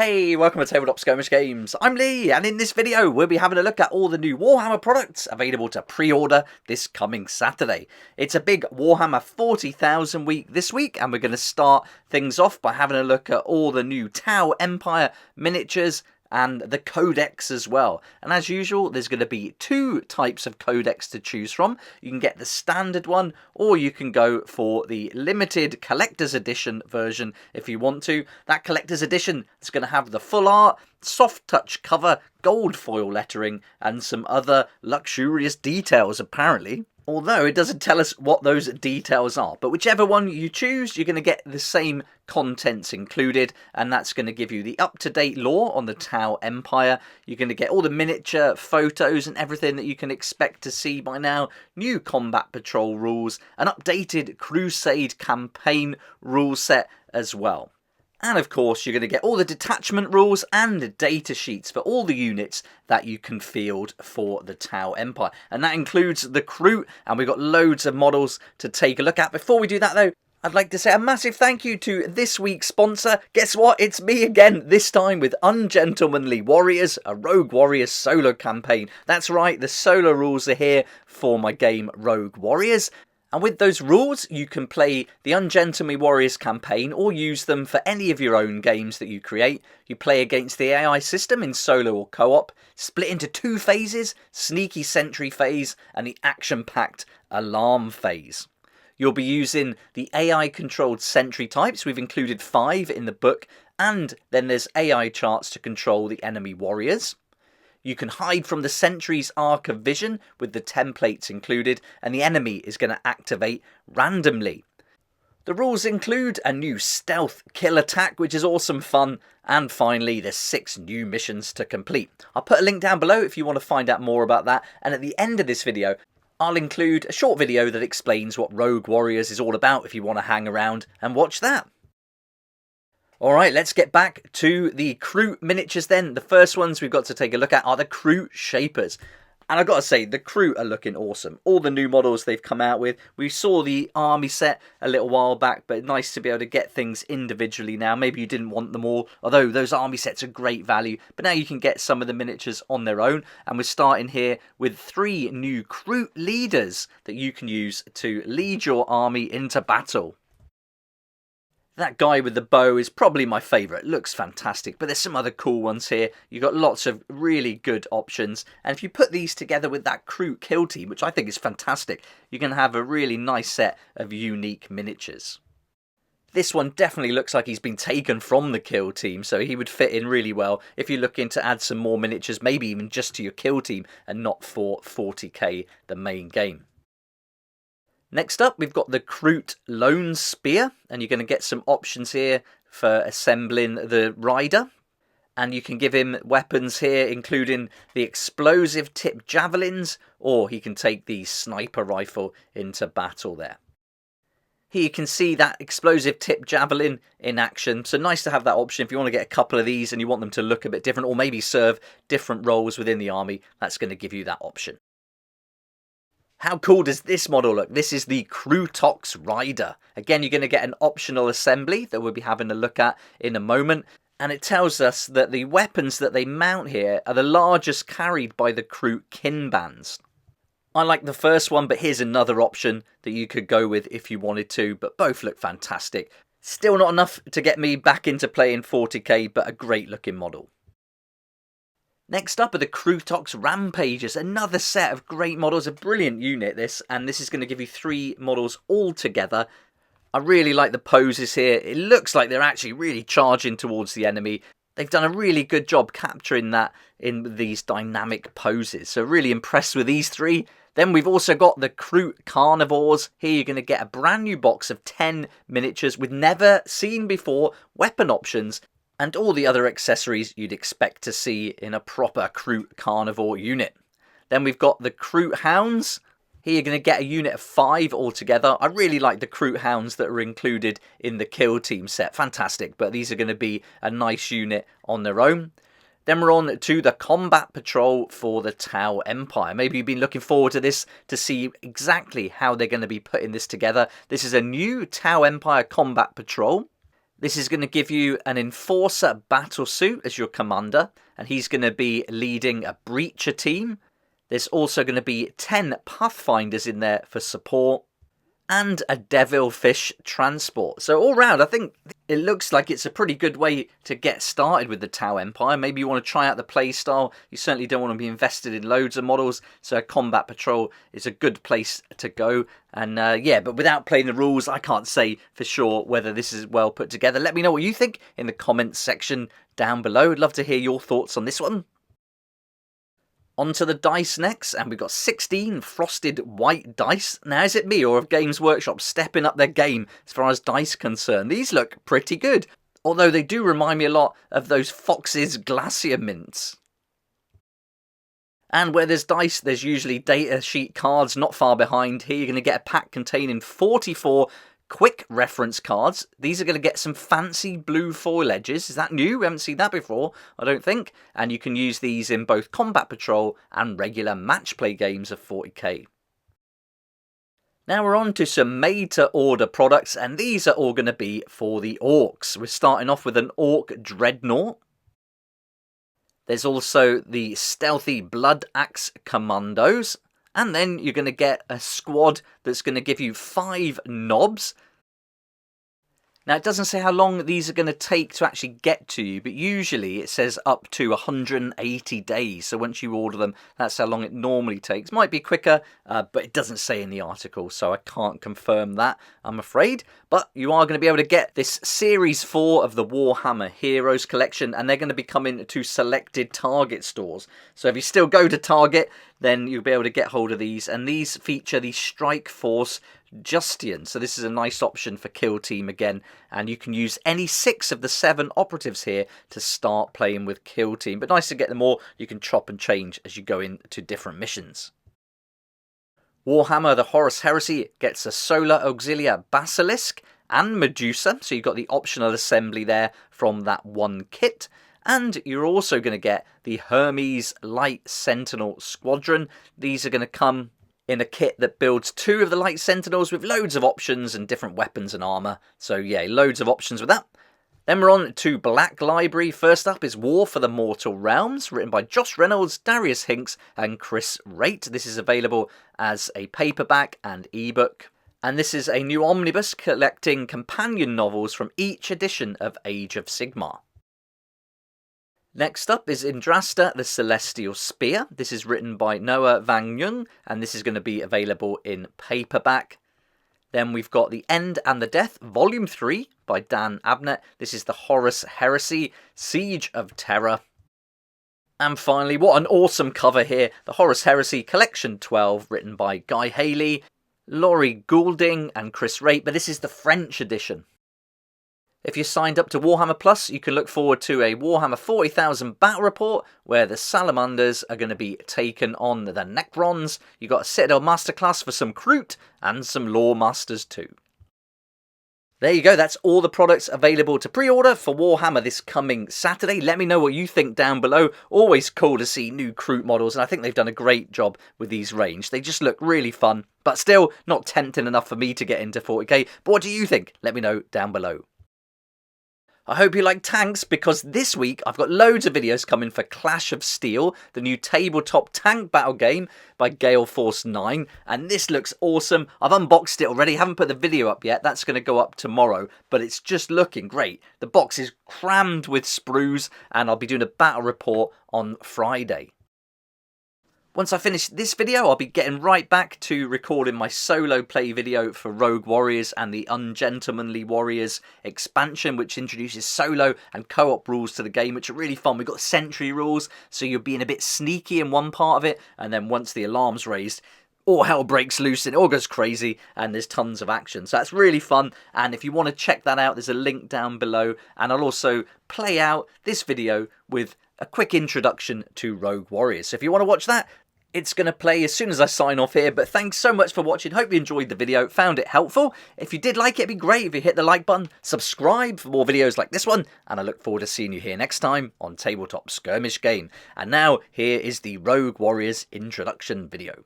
Hey, welcome to Tabletop Skirmish Games. I'm Lee, and in this video we'll be having a look at all the new Warhammer products available to pre-order this coming Saturday. It's a big Warhammer 40,000 week this week, and we're going to start things off by having a look at all the new Tau Empire miniatures and the codex as well. And as usual, there's going to be two types of codex to choose from. You can get the standard one, or you can go for the limited collector's edition version if you want to. That collector's edition is going to have the full art, soft touch cover, gold foil lettering, and some other luxurious details apparently. Although it doesn't tell us what those details are. But whichever one you choose, you're going to get the same contents included. And that's going to give you the up-to-date lore on the Tau Empire. You're going to get all the miniature photos and everything that you can expect to see by now. New combat patrol rules. An updated Crusade campaign rule set as well. And of course, you're going to get all the detachment rules and the data sheets for all the units that you can field for the Tau Empire. And that includes the KROOT, and we've got loads of models to take a look at. Before we do that though, I'd like to say a massive thank you to this week's sponsor. Guess what? It's me again, this time with Ungentlemanly Warriors, a Rogue Warriors solo campaign. That's right, the solo rules are here for my game Rogue Warriors. And with those rules, you can play the Ungentlemanly Warriors campaign or use them for any of your own games that you create. You play against the AI system in solo or co-op, split into two phases, Sneaky Sentry phase and the action-packed Alarm phase. You'll be using the AI-controlled sentry types. We've included 5 in the book, and then there's AI charts to control the enemy warriors. You can hide from the sentry's arc of vision with the templates included, and the enemy is going to activate randomly. The rules include a new stealth kill attack, which is awesome fun, and finally there's 6 new missions to complete. I'll put a link down below if you want to find out more about that, and at the end of this video I'll include a short video that explains what Rogue Warriors is all about if you want to hang around and watch that. Alright, let's get back to the KROOT miniatures then. The first ones we've got to take a look at are the KROOT Shapers. And I've got to say, the KROOT are looking awesome. All the new models they've come out with. We saw the army set a little while back, but nice to be able to get things individually now. Maybe you didn't want them all, although those army sets are great value. But now you can get some of the miniatures on their own. And we're starting here with 3 new KROOT leaders that you can use to lead your army into battle. That guy with the bow is probably my favourite. Looks fantastic, but there's some other cool ones here. You've got lots of really good options, and if you put these together with that KROOT kill team, which I think is fantastic, you can have a really nice set of unique miniatures. This one definitely looks like he's been taken from the kill team, so he would fit in really well if you're looking to add some more miniatures, maybe even just to your kill team and not for 40k, the main game. Next up, we've got the KROOT Lone Spear, and you're going to get some options here for assembling the rider. And you can give him weapons here, including the explosive tip javelins, or he can take the sniper rifle into battle there. Here you can see that explosive tip javelin in action, so nice to have that option if you want to get a couple of these and you want them to look a bit different, or maybe serve different roles within the army. That's going to give you that option. How cool does this model look? This is the KROOTOX Rider. Again, you're going to get an optional assembly that we'll be having a look at in a moment. And it tells us that the weapons that they mount here are the largest carried by the KROOT kin bands. I like the first one, but here's another option that you could go with if you wanted to, but both look fantastic. Still not enough to get me back into playing 40k, but a great looking model. Next up are the KROOTOX Rampagers, another set of great models, a brilliant unit this, and this is going to give you 3 models all together. I really like the poses here. It looks like they're actually really charging towards the enemy. They've done a really good job capturing that in these dynamic poses, so really impressed with these 3. Then we've also got the KROOT Carnivores. Here you're going to get a brand new box of 10 miniatures with never seen before weapon options, and all the other accessories you'd expect to see in a proper KROOT Carnivore unit. Then we've got the KROOT Hounds. Here you're going to get a unit of 5 altogether. I really like the KROOT Hounds that are included in the kill team set. Fantastic, but these are going to be a nice unit on their own. Then we're on to the Combat Patrol for the Tau Empire. Maybe you've been looking forward to this to see exactly how they're going to be putting this together. This is a new Tau Empire Combat Patrol. This is going to give you an Enforcer battlesuit as your commander, and he's going to be leading a Breacher team. There's also going to be 10 Pathfinders in there for support, and a Devilfish transport. So all round, I think it looks like it's a pretty good way to get started with the Tau Empire. Maybe you want to try out the play style. You certainly don't want to be invested in loads of models, so a combat patrol is a good place to go. And yeah, but without playing the rules, I can't say for sure whether this is well put together. Let me know what you think in the comments section down below. I'd love to hear your thoughts on this one. Onto the dice next, and we've got 16 frosted white dice. Now, is it me, or have Games Workshop stepping up their game as far as dice concerned? These look pretty good, although they do remind me a lot of those Fox's Glacier Mints. And where there's dice, there's usually data sheet cards not far behind. Here you're going to get a pack containing 44 quick reference cards. These are going to get some fancy blue foil edges. Is that new? We haven't seen that before, I don't think. And you can use these in both Combat Patrol and regular match play games of 40k. Now we're on to some made-to-order products, and these are all going to be for the Orcs. We're starting off with an Orc Dreadnought. There's also the Stealthy Blood Axe Commandos. And then you're going to get a squad that's going to give you 5 knobs. Now, it doesn't say how long these are going to take to actually get to you, but usually it says up to 180 days. So once you order them, that's how long it normally takes. Might be quicker, but it doesn't say in the article, so I can't confirm that, I'm afraid. But you are going to be able to get this Series 4 of the Warhammer Heroes collection, and they're going to be coming to selected Target stores. So if you still go to Target, then you'll be able to get hold of these. And these feature the Strike Force Justian. So this is a nice option for Kill Team again. And you can use any 6 of the 7 operatives here to start playing with Kill Team. But nice to get them all. You can chop and change as you go into different missions. Warhammer the Horus Heresy gets a Solar Auxilia Basilisk and Medusa. So you've got the optional assembly there from that one kit. And you're also going to get the Hermes Light Sentinel Squadron. These are going to come in a kit that builds 2 of the Light Sentinels with loads of options and different weapons and armour. So yeah, loads of options with that. Then we're on to Black Library. First up is War for the Mortal Realms, written by Josh Reynolds, Darius Hinks and Chris Raitt. This is available as a paperback and ebook. And this is a new omnibus collecting companion novels from each edition of Age of Sigmar. Next up is Indrasta the Celestial Spear. This is written by Noah Van Jung, and this is going to be available in paperback. Then we've got The End and the Death, Volume 3 by Dan Abnett. This is the Horus Heresy, Siege of Terror. And finally, what an awesome cover here, the Horus Heresy Collection 12, written by Guy Haley, Laurie Goulding and Chris Raitt, but this is the French edition. If you're signed up to Warhammer Plus, you can look forward to a Warhammer 40,000 battle report where the Salamanders are going to be taken on the Necrons. You've got a Citadel Masterclass for some KROOT and some Lore Masters too. There you go, that's all the products available to pre-order for Warhammer this coming Saturday. Let me know what you think down below. Always cool to see new KROOT models, and I think they've done a great job with these range. They just look really fun, but still not tempting enough for me to get into 40k. But what do you think? Let me know down below. I hope you like tanks, because this week I've got loads of videos coming for Clash of Steel, the new tabletop tank battle game by Gale Force 9, and this looks awesome. I've unboxed it already, haven't put the video up yet, that's going to go up tomorrow, but it's just looking great. The box is crammed with sprues, and I'll be doing a battle report on Friday. Once I finish this video, I'll be getting right back to recording my solo play video for Rogue Warriors and the Ungentlemanly Warriors expansion, which introduces solo and co-op rules to the game, which are really fun. We've got sentry rules, so you're being a bit sneaky in one part of it, and then once the alarm's raised, all hell breaks loose and it all goes crazy, and there's tons of action. So that's really fun, and if you want to check that out, there's a link down below, and I'll also play out this video with a quick introduction to Rogue Warriors. So if you want to watch that, it's going to play as soon as I sign off here. But thanks so much for watching. Hope you enjoyed the video, found it helpful. If you did like it, it'd be great if you hit the like button, subscribe for more videos like this one, and I look forward to seeing you here next time on Tabletop Skirmish Game. And now, here is the Rogue Warriors introduction video.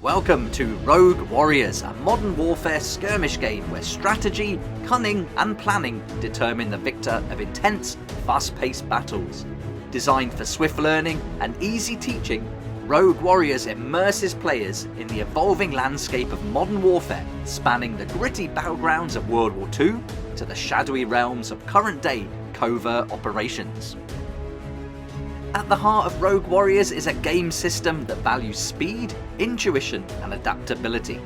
Welcome to Rogue Warriors, a modern warfare skirmish game where strategy, cunning and planning determine the victor of intense, fast-paced battles. Designed for swift learning and easy teaching, Rogue Warriors immerses players in the evolving landscape of modern warfare, spanning the gritty battlegrounds of World War II to the shadowy realms of current-day covert operations. At the heart of Rogue Warriors is a game system that values speed, intuition and adaptability.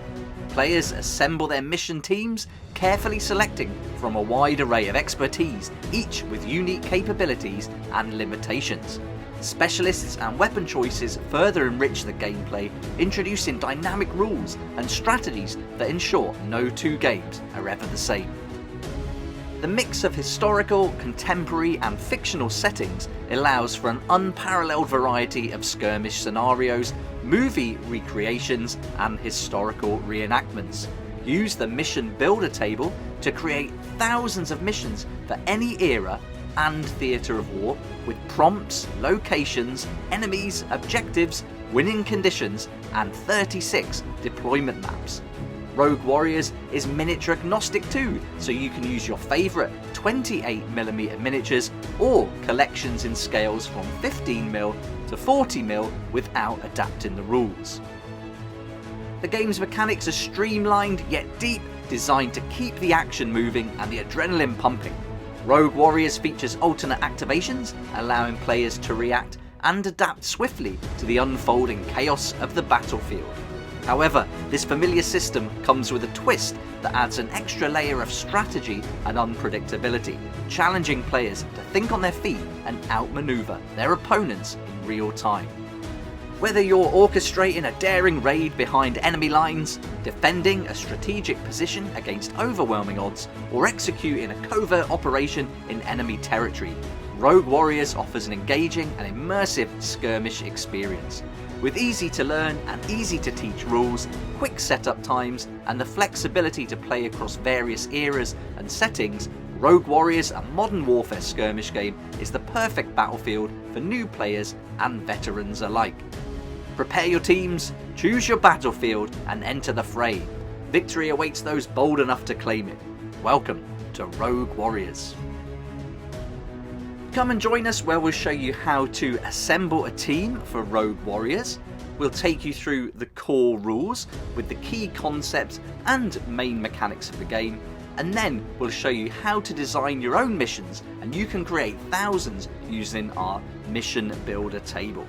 Players assemble their mission teams, carefully selecting from a wide array of expertise, each with unique capabilities and limitations. Specialists and weapon choices further enrich the gameplay, introducing dynamic rules and strategies that ensure no two games are ever the same. The mix of historical, contemporary and fictional settings allows for an unparalleled variety of skirmish scenarios, movie recreations and historical reenactments. Use the mission builder table to create thousands of missions for any era and theatre of war, with prompts, locations, enemies, objectives, winning conditions and 36 deployment maps. Rogue Warriors is miniature agnostic too, so you can use your favourite 28mm miniatures or collections in scales from 15mm to 40mm without adapting the rules. The game's mechanics are streamlined yet deep, designed to keep the action moving and the adrenaline pumping. Rogue Warriors features alternate activations, allowing players to react and adapt swiftly to the unfolding chaos of the battlefield. However, this familiar system comes with a twist that adds an extra layer of strategy and unpredictability, challenging players to think on their feet and outmaneuver their opponents in real time. Whether you're orchestrating a daring raid behind enemy lines, defending a strategic position against overwhelming odds, or executing a covert operation in enemy territory, Rogue Warriors offers an engaging and immersive skirmish experience. With easy to learn and easy to teach rules, quick setup times, and the flexibility to play across various eras and settings, Rogue Warriors, a modern warfare skirmish game, is the perfect battlefield for new players and veterans alike. Prepare your teams, choose your battlefield, and enter the fray. Victory awaits those bold enough to claim it. Welcome to Rogue Warriors. Come and join us where we'll show you how to assemble a team for Rogue Warriors. We'll take you through the core rules with the key concepts and main mechanics of the game, and then we'll show you how to design your own missions, and you can create thousands using our mission builder table.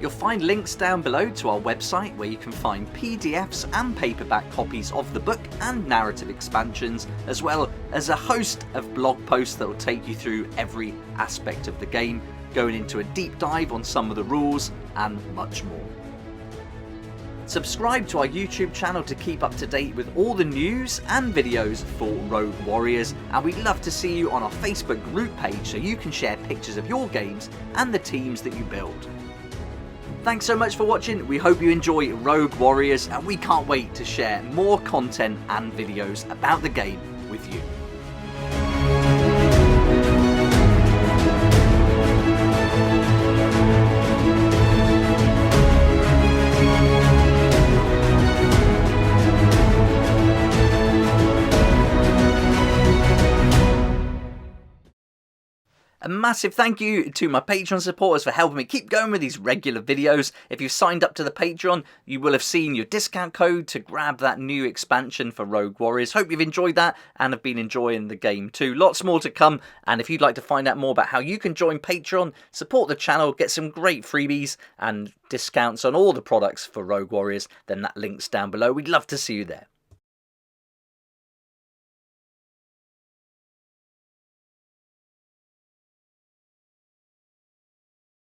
You'll find links down below to our website where you can find PDFs and paperback copies of the book and narrative expansions, as well as a host of blog posts that will take you through every aspect of the game, going into a deep dive on some of the rules and much more. Subscribe to our YouTube channel to keep up to date with all the news and videos for Rogue Warriors, and we'd love to see you on our Facebook group page so you can share pictures of your games and the teams that you build. Thanks so much for watching. We hope you enjoy Rogue Warriors, and we can't wait to share more content and videos about the game with you. A massive thank you to my Patreon supporters for helping me keep going with these regular videos. If you've signed up to the Patreon, you will have seen your discount code to grab that new expansion for Rogue Warriors. Hope you've enjoyed that and have been enjoying the game too. Lots more to come, and if you'd like to find out more about how you can join Patreon, support the channel, get some great freebies and discounts on all the products for Rogue Warriors, then that link's down below. We'd love to see you there.